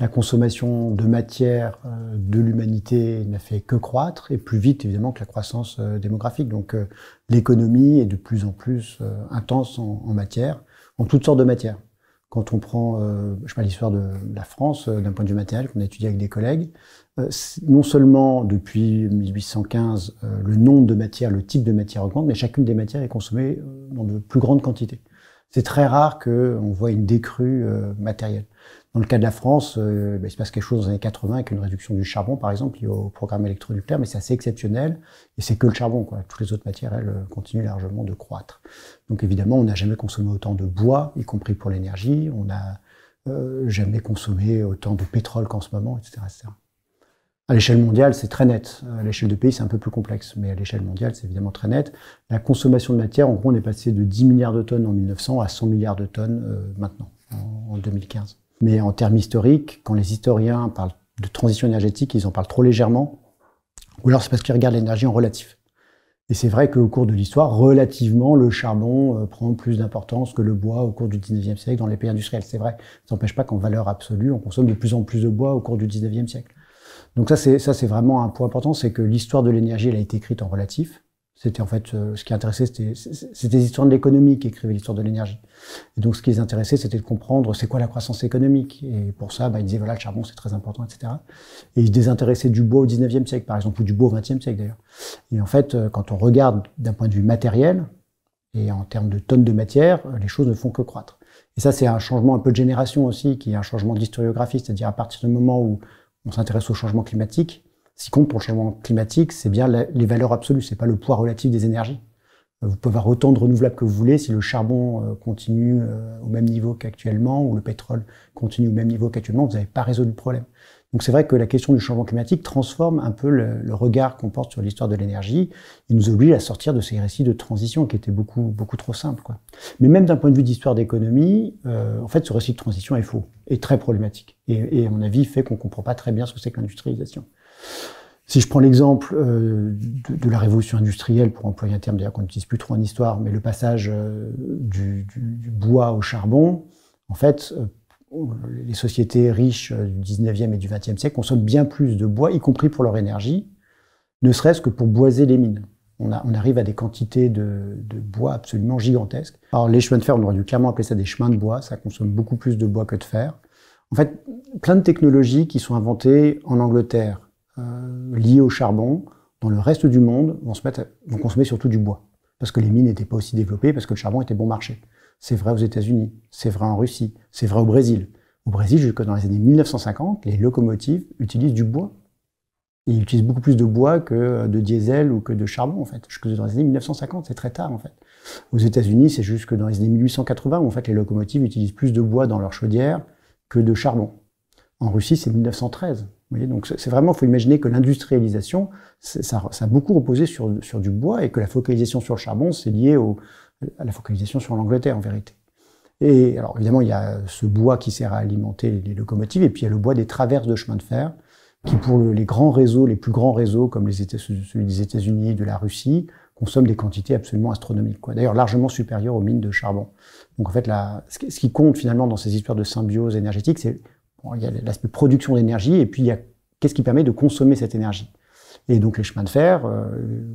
la consommation de matière de l'humanité n'a fait que croître, et plus vite évidemment que la croissance démographique. Donc l'économie est de plus en plus intense en matière, en toutes sortes de matières. Quand on prend je sais pas, l'histoire de la France d'un point de vue matériel qu'on a étudié avec des collègues, non seulement depuis 1815 le nombre de matières, le type de matière augmente, mais chacune des matières est consommée dans de plus grandes quantités. C'est très rare qu'on voit une décrue matérielle. Dans le cas de la France, il se passe quelque chose dans les années 80 avec une réduction du charbon, par exemple, liée au programme électronucléaire, mais c'est assez exceptionnel, et c'est que le charbon, quoi. Toutes les autres matières, elles, continuent largement de croître. Donc évidemment, on n'a jamais consommé autant de bois, y compris pour l'énergie, on n'a jamais consommé autant de pétrole qu'en ce moment, etc., etc. À l'échelle mondiale, c'est très net. À l'échelle de pays, c'est un peu plus complexe, mais à l'échelle mondiale, c'est évidemment très net. La consommation de matière, en gros, on est passé de 10 milliards de tonnes en 1900 à 100 milliards de tonnes maintenant, en 2015. Mais en termes historiques, quand les historiens parlent de transition énergétique, ils en parlent trop légèrement, ou alors c'est parce qu'ils regardent l'énergie en relatif. Et c'est vrai qu'au cours de l'histoire, relativement, le charbon prend plus d'importance que le bois au cours du 19e siècle dans les pays industriels. C'est vrai, ça n'empêche pas qu'en valeur absolue, on consomme de plus en plus de bois au cours du 19e siècle. Donc ça, c'est vraiment un point important, c'est que l'histoire de l'énergie, elle a été écrite en relatif. C'était en fait, ce qui intéressait, c'était les histoires de l'économie qui écrivaient l'histoire de l'énergie. Et donc, ce qui les intéressait, c'était de comprendre c'est quoi la croissance économique. Et pour ça, ils disaient, voilà, le charbon, c'est très important, etc. Et ils se désintéressaient du bois au 19e siècle, par exemple, ou du bois au 20e siècle, d'ailleurs. Et en fait, quand on regarde d'un point de vue matériel, et en termes de tonnes de matière, les choses ne font que croître. Et ça, c'est un changement un peu de génération aussi, qui est un changement d'historiographie, c'est-à-dire à partir du moment où on s'intéresse au changement climatique, ce qui compte pour le changement climatique, c'est bien les valeurs absolues, c'est pas le poids relatif des énergies. Vous pouvez avoir autant de renouvelables que vous voulez, si le charbon continue au même niveau qu'actuellement, ou le pétrole continue au même niveau qu'actuellement, vous n'avez pas résolu le problème. Donc c'est vrai que la question du changement climatique transforme un peu le regard qu'on porte sur l'histoire de l'énergie, et nous oblige à sortir de ces récits de transition qui étaient beaucoup trop simples, quoi. Mais même d'un point de vue d'histoire d'économie, en fait, ce récit de transition est faux, et très problématique. Et à mon avis, fait qu'on comprend pas très bien ce que c'est que l'industrialisation. Si je prends l'exemple de la révolution industrielle, pour employer un terme d'ailleurs qu'on n'utilise plus trop en histoire, mais le passage du bois au charbon, en fait, les sociétés riches du 19e et du 20e siècle consomment bien plus de bois, y compris pour leur énergie, ne serait-ce que pour boiser les mines. On arrive à des quantités de bois absolument gigantesques. Alors les chemins de fer, on aurait dû clairement appeler ça des chemins de bois, ça consomme beaucoup plus de bois que de fer. En fait, plein de technologies qui sont inventées en Angleterre, liées au charbon, dans le reste du monde, vont consommer surtout du bois. Parce que les mines n'étaient pas aussi développées, parce que le charbon était bon marché. C'est vrai aux États-Unis, c'est vrai en Russie, c'est vrai au Brésil. Au Brésil, jusque dans les années 1950, les locomotives utilisent du bois. Et ils utilisent beaucoup plus de bois que de diesel ou que de charbon, en fait. Jusque dans les années 1950, c'est très tard, en fait. Aux États-Unis, c'est jusque dans les années 1880 où, en fait, les locomotives utilisent plus de bois dans leur chaudière que de charbon. En Russie, c'est 1913. Vous voyez, donc c'est vraiment, il faut imaginer que l'industrialisation, ça a beaucoup reposé sur du bois, et que la focalisation sur le charbon, c'est lié à la focalisation sur l'Angleterre, en vérité. Et alors, évidemment, il y a ce bois qui sert à alimenter les locomotives, et puis il y a le bois des traverses de chemin de fer, qui pour les grands réseaux, les plus grands réseaux, comme celui des États-Unis, de la Russie, consomment des quantités absolument astronomiques, quoi. D'ailleurs, largement supérieures aux mines de charbon. Donc en fait, ce qui compte finalement dans ces histoires de symbiose énergétique, c'est il y a l'aspect production d'énergie, et puis il y a qu'est-ce qui permet de consommer cette énergie. Et donc les chemins de fer,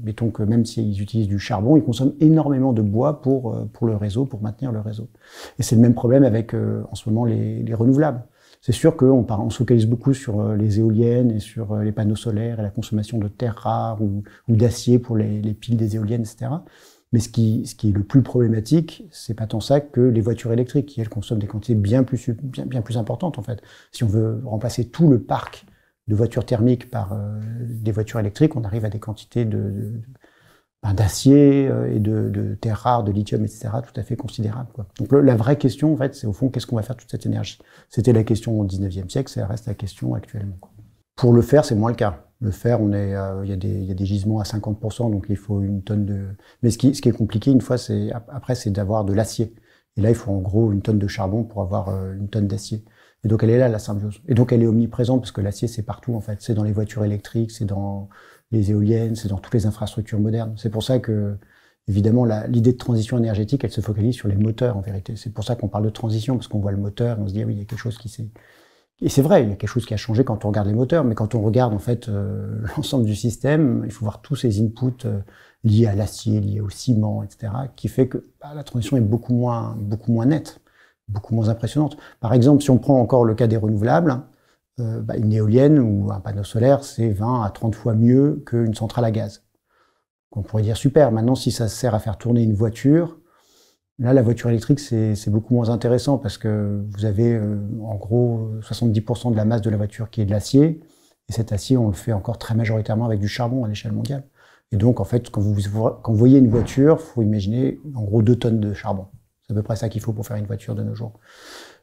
mettons que même s'ils utilisent du charbon, ils consomment énormément de bois pour le réseau, pour maintenir le réseau. Et c'est le même problème avec en ce moment les renouvelables. C'est sûr qu'on se focalise beaucoup sur les éoliennes et sur les panneaux solaires et la consommation de terres rares ou d'acier pour les piles des éoliennes, etc. Mais ce qui est le plus problématique, c'est pas tant ça que les voitures électriques, qui elles consomment des quantités bien plus importantes, en fait. Si on veut remplacer tout le parc de voitures thermiques par des voitures électriques, on arrive à des quantités d'acier et de terres rares, de lithium, etc., tout à fait considérables, quoi. Donc la vraie question, en fait, c'est au fond, qu'est-ce qu'on va faire de toute cette énergie? C'était la question au 19e siècle, ça reste la question actuellement, quoi. Pour le fer, c'est moins le cas. Le fer, il y a des gisements à 50%, donc il faut une tonne de... Mais ce qui est compliqué, une fois, après, c'est d'avoir de l'acier. Et là, il faut en gros une tonne de charbon pour avoir une tonne d'acier. Et donc, elle est là, la symbiose. Et donc, elle est omniprésente, parce que l'acier, c'est partout, en fait. C'est dans les voitures électriques, c'est dans les éoliennes, c'est dans toutes les infrastructures modernes. C'est pour ça que, évidemment, l'idée de transition énergétique, elle se focalise sur les moteurs, en vérité. C'est pour ça qu'on parle de transition, parce qu'on voit le moteur, et on se dit, ah oui, il y a quelque chose qui Et c'est vrai, il y a quelque chose qui a changé quand on regarde les moteurs, mais quand on regarde en fait l'ensemble du système, il faut voir tous ces inputs liés à l'acier, liés au ciment, etc., qui fait que la transition est beaucoup moins nette, beaucoup moins impressionnante. Par exemple, si on prend encore le cas des renouvelables, une éolienne ou un panneau solaire, c'est 20 à 30 fois mieux qu'une centrale à gaz. On pourrait dire super, maintenant si ça sert à faire tourner une voiture, là la voiture électrique c'est beaucoup moins intéressant parce que vous avez en gros 70% de la masse de la voiture qui est de l'acier, et cet acier on le fait encore très majoritairement avec du charbon à l'échelle mondiale. Et donc en fait quand vous voyez une voiture, il faut imaginer en gros 2 tonnes de charbon. C'est à peu près ça qu'il faut pour faire une voiture de nos jours.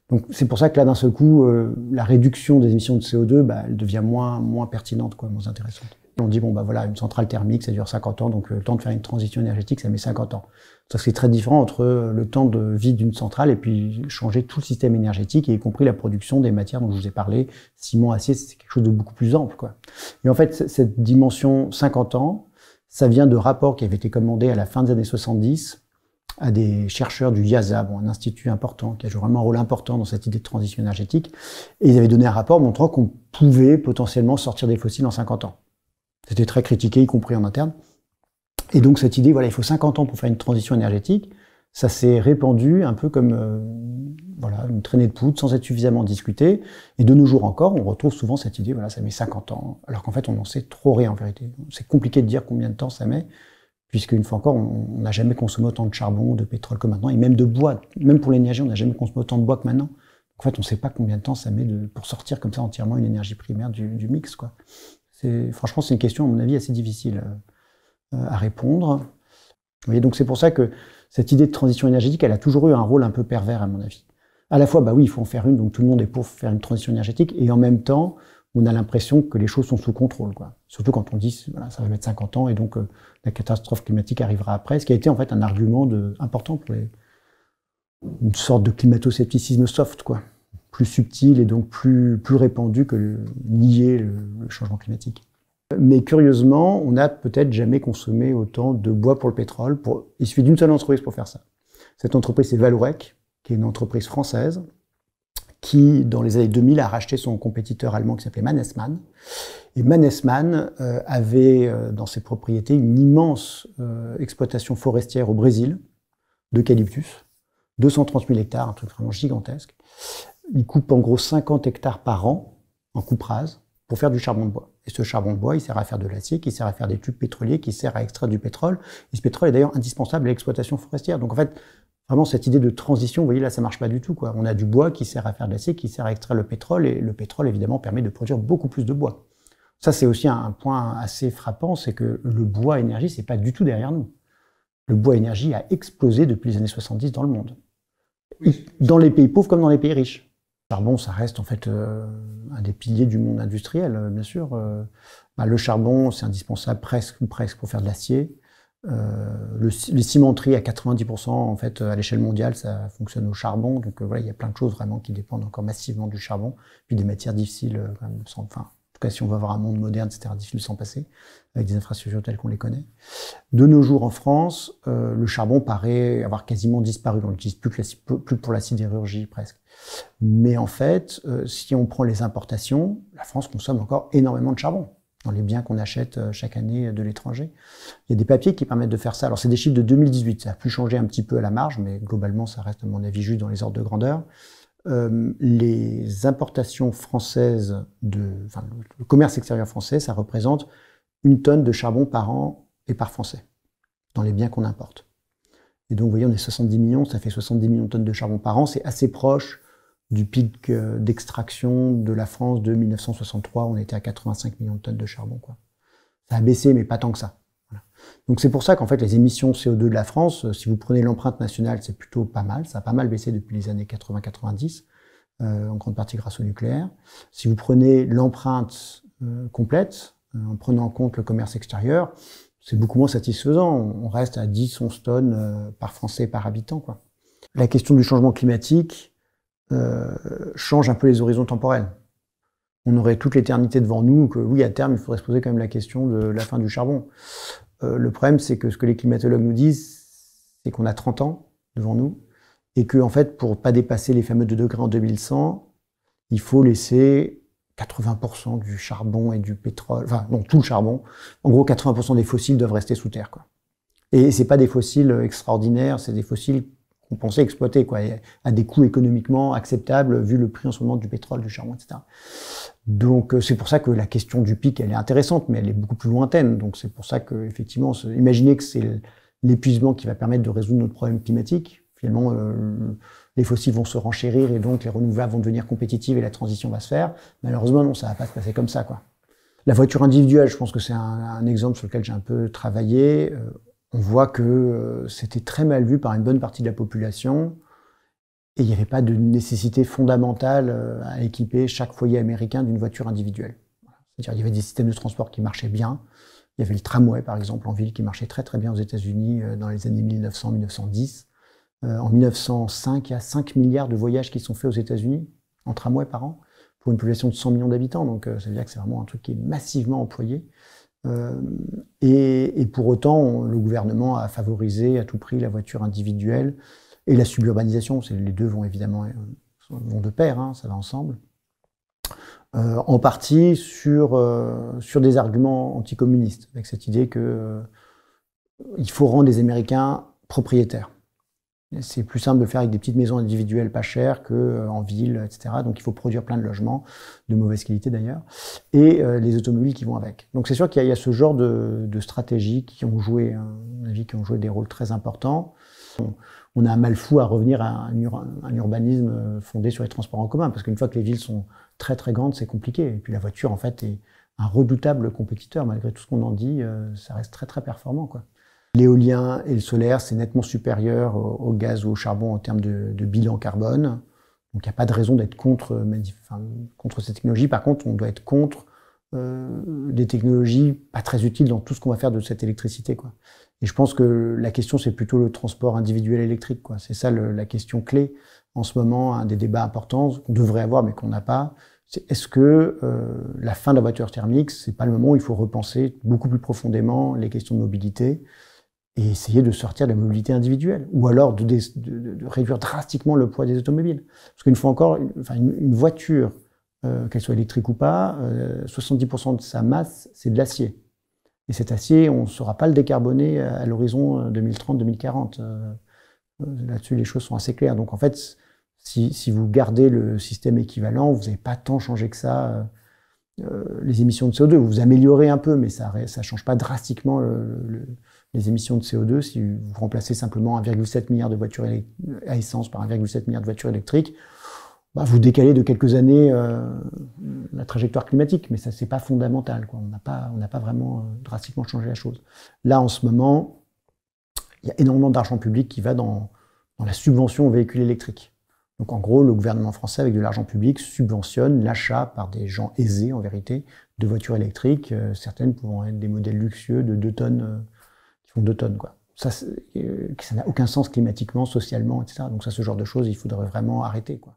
Donc c'est pour ça que là d'un seul coup, la réduction des émissions de CO2, elle devient moins pertinente, quoi, moins intéressante. On dit, bon, voilà, une centrale thermique, ça dure 50 ans, donc le temps de faire une transition énergétique, ça met 50 ans. Ça, c'est très différent entre le temps de vie d'une centrale et puis changer tout le système énergétique, y compris la production des matières dont je vous ai parlé, ciment, acier, c'est quelque chose de beaucoup plus ample, quoi. Et en fait, cette dimension 50 ans, ça vient de rapports qui avaient été commandés à la fin des années 70 à des chercheurs du IIASA, un institut important, qui a joué vraiment un rôle important dans cette idée de transition énergétique. Et ils avaient donné un rapport montrant qu'on pouvait potentiellement sortir des fossiles en 50 ans. C'était très critiqué, y compris en interne. Et donc cette idée, il faut 50 ans pour faire une transition énergétique, ça s'est répandu un peu comme une traînée de poudre, sans être suffisamment discuté. Et de nos jours encore, on retrouve souvent cette idée, ça met 50 ans, alors qu'en fait on n'en sait trop rien en vérité. C'est compliqué de dire combien de temps ça met, puisque une fois encore, on n'a jamais consommé autant de charbon, de pétrole que maintenant, et même de bois. Même pour l'énergie, on n'a jamais consommé autant de bois que maintenant. En fait, on ne sait pas combien de temps ça met pour sortir comme ça entièrement une énergie primaire du mix, quoi. Franchement, c'est une question, à mon avis, assez difficile à répondre. Vous voyez, donc c'est pour ça que cette idée de transition énergétique, elle a toujours eu un rôle un peu pervers, à mon avis. À la fois, oui, il faut en faire une, donc tout le monde est pour faire une transition énergétique, et en même temps, on a l'impression que les choses sont sous contrôle, quoi. Surtout quand on dit, ça va mettre 50 ans, et donc la catastrophe climatique arrivera après, ce qui a été en fait un argument important pour une sorte de climato-scepticisme soft, quoi. Plus subtil et donc plus répandu que nier le changement climatique. Mais curieusement, on n'a peut-être jamais consommé autant de bois pour le pétrole. Il suffit d'une seule entreprise pour faire ça. Cette entreprise, c'est Vallourec, qui est une entreprise française, qui, dans les années 2000, a racheté son compétiteur allemand qui s'appelait Mannesmann. Et Mannesmann avait dans ses propriétés une immense exploitation forestière au Brésil, d'eucalyptus, 230 000 hectares, un truc vraiment gigantesque. Il coupe en gros 50 hectares par an en coupe rase pour faire du charbon de bois. Et ce charbon de bois, il sert à faire de l'acier, qui sert à faire des tubes pétroliers, qui sert à extraire du pétrole. Et ce pétrole est d'ailleurs indispensable à l'exploitation forestière. Donc en fait, vraiment cette idée de transition, vous voyez là, ça marche pas du tout, quoi. On a du bois qui sert à faire de l'acier, qui sert à extraire le pétrole, et le pétrole évidemment permet de produire beaucoup plus de bois. Ça, c'est aussi un point assez frappant, c'est que le bois énergie, c'est pas du tout derrière nous. Le bois énergie a explosé depuis les années 70 dans le monde. Dans les pays pauvres comme dans les pays riches. Le charbon, ça reste en fait un des piliers du monde industriel, bien sûr. Le charbon, c'est indispensable presque pour faire de l'acier. Les cimenteries à 90% en fait à l'échelle mondiale, ça fonctionne au charbon. Donc il y a plein de choses vraiment qui dépendent encore massivement du charbon. Puis des matières difficiles, en tout cas si on veut avoir un monde moderne, c'est difficile de s'en passer avec des infrastructures telles qu'on les connaît. De nos jours en France, le charbon paraît avoir quasiment disparu. On l'utilise plus pour la sidérurgie presque. Mais en fait, si on prend les importations, la France consomme encore énormément de charbon dans les biens qu'on achète chaque année de l'étranger. Il y a des papiers qui permettent de faire ça. Alors c'est des chiffres de 2018, ça a pu changer un petit peu à la marge, mais globalement ça reste à mon avis juste dans les ordres de grandeur. Les importations françaises, le commerce extérieur français, ça représente 1 tonne de charbon par an et par Français, dans les biens qu'on importe. Et donc vous voyez, on est 70 millions, ça fait 70 millions de tonnes de charbon par an, c'est assez proche du pic d'extraction de la France de 1963, on était à 85 millions de tonnes de charbon, quoi. Ça a baissé, mais pas tant que ça. Voilà. Donc c'est pour ça qu'en fait les émissions CO2 de la France, si vous prenez l'empreinte nationale, c'est plutôt pas mal, ça a pas mal baissé depuis les années 80-90, en grande partie grâce au nucléaire. Si vous prenez l'empreinte complète, en prenant en compte le commerce extérieur, c'est beaucoup moins satisfaisant, on reste à 10-11 tonnes par Français par habitant, quoi. La question du changement climatique change un peu les horizons temporels. On aurait toute l'éternité devant nous, que oui, à terme, il faudrait se poser quand même la question de la fin du charbon. Le problème, c'est que ce que les climatologues nous disent, c'est qu'on a 30 ans devant nous, et que, en fait, pour pas dépasser les fameux 2 degrés en 2100, il faut laisser 80% du charbon et du pétrole, enfin non, tout le charbon. En gros, 80% des fossiles doivent rester sous terre, quoi. Et c'est pas des fossiles extraordinaires, c'est des fossiles qu'on pensait exploiter, quoi, à des coûts économiquement acceptables vu le prix en ce moment du pétrole, du charbon, etc. Donc c'est pour ça que la question du pic, elle est intéressante, mais elle est beaucoup plus lointaine. Donc c'est pour ça que effectivement, imaginez que c'est l'épuisement qui va permettre de résoudre notre problème climatique. Finalement, les fossiles vont se renchérir et donc les renouvelables vont devenir compétitives et la transition va se faire. Malheureusement, non, ça va pas se passer comme ça, quoi. La voiture individuelle, je pense que c'est un exemple sur lequel j'ai un peu travaillé. On voit que c'était très mal vu par une bonne partie de la population et il n'y avait pas de nécessité fondamentale à équiper chaque foyer américain d'une voiture individuelle. C'est-à-dire il y avait des systèmes de transport qui marchaient bien. Il y avait le tramway, par exemple, en ville, qui marchait très très bien aux États-Unis dans les années 1900-1910. En 1905, il y a 5 milliards de voyages qui sont faits aux États-Unis en tramway par an pour une population de 100 millions d'habitants. Donc ça veut dire que c'est vraiment un truc qui est massivement employé. Et pour autant, le gouvernement a favorisé à tout prix la voiture individuelle et la suburbanisation. Les deux vont évidemment vont de pair, hein, ça va ensemble. En partie sur des arguments anticommunistes, avec cette idée que il faut rendre les Américains propriétaires. C'est plus simple de faire avec des petites maisons individuelles pas chères qu'en ville, etc. Donc il faut produire plein de logements, de mauvaise qualité d'ailleurs, et les automobiles qui vont avec. Donc c'est sûr qu'il y a ce genre de stratégies qui ont joué, à mon avis, qui ont joué des rôles très importants. On a un mal fou à revenir à un urbanisme fondé sur les transports en commun, parce qu'une fois que les villes sont très très grandes, c'est compliqué. Et puis la voiture, en fait, est un redoutable compétiteur, malgré tout ce qu'on en dit, ça reste très très performant, quoi. L'éolien et le solaire, c'est nettement supérieur au gaz ou au charbon en termes de bilan carbone. Donc il n'y a pas de raison d'être contre ces technologies. Par contre, on doit être contre des technologies pas très utiles dans tout ce qu'on va faire de cette électricité, quoi. Et je pense que la question, c'est plutôt le transport individuel électrique, quoi. C'est ça la question clé en ce moment, un des débats importants qu'on devrait avoir mais qu'on n'a pas. C'est est-ce que la fin de la voiture thermique, c'est pas le moment où il faut repenser beaucoup plus profondément les questions de mobilité et essayer de sortir de la mobilité individuelle, ou alors de réduire drastiquement le poids des automobiles. Parce qu'une fois encore, une voiture, qu'elle soit électrique ou pas, 70% de sa masse, c'est de l'acier. Et cet acier, on ne saura pas le décarboner à l'horizon 2030-2040. Là-dessus, les choses sont assez claires. Donc en fait, si vous gardez le système équivalent, vous n'avez pas tant changé que ça les émissions de CO2. Vous améliorez un peu, mais ça ne change pas drastiquement les émissions de CO2. Si vous remplacez simplement 1,7 milliard de voitures à essence par 1,7 milliard de voitures électriques, bah, vous décalez de quelques années la trajectoire climatique, mais ça, c'est pas fondamental, quoi. On n'a pas vraiment drastiquement changé la chose. Là, en ce moment, il y a énormément d'argent public qui va dans la subvention aux véhicules électriques. Donc en gros, le gouvernement français, avec de l'argent public, subventionne l'achat par des gens aisés, en vérité, de voitures électriques, certaines pouvant être des modèles luxueux de 2 tonnes, qui font 2 tonnes, quoi. Ça n'a aucun sens climatiquement, socialement, etc. Donc ça, ce genre de choses, il faudrait vraiment arrêter, quoi.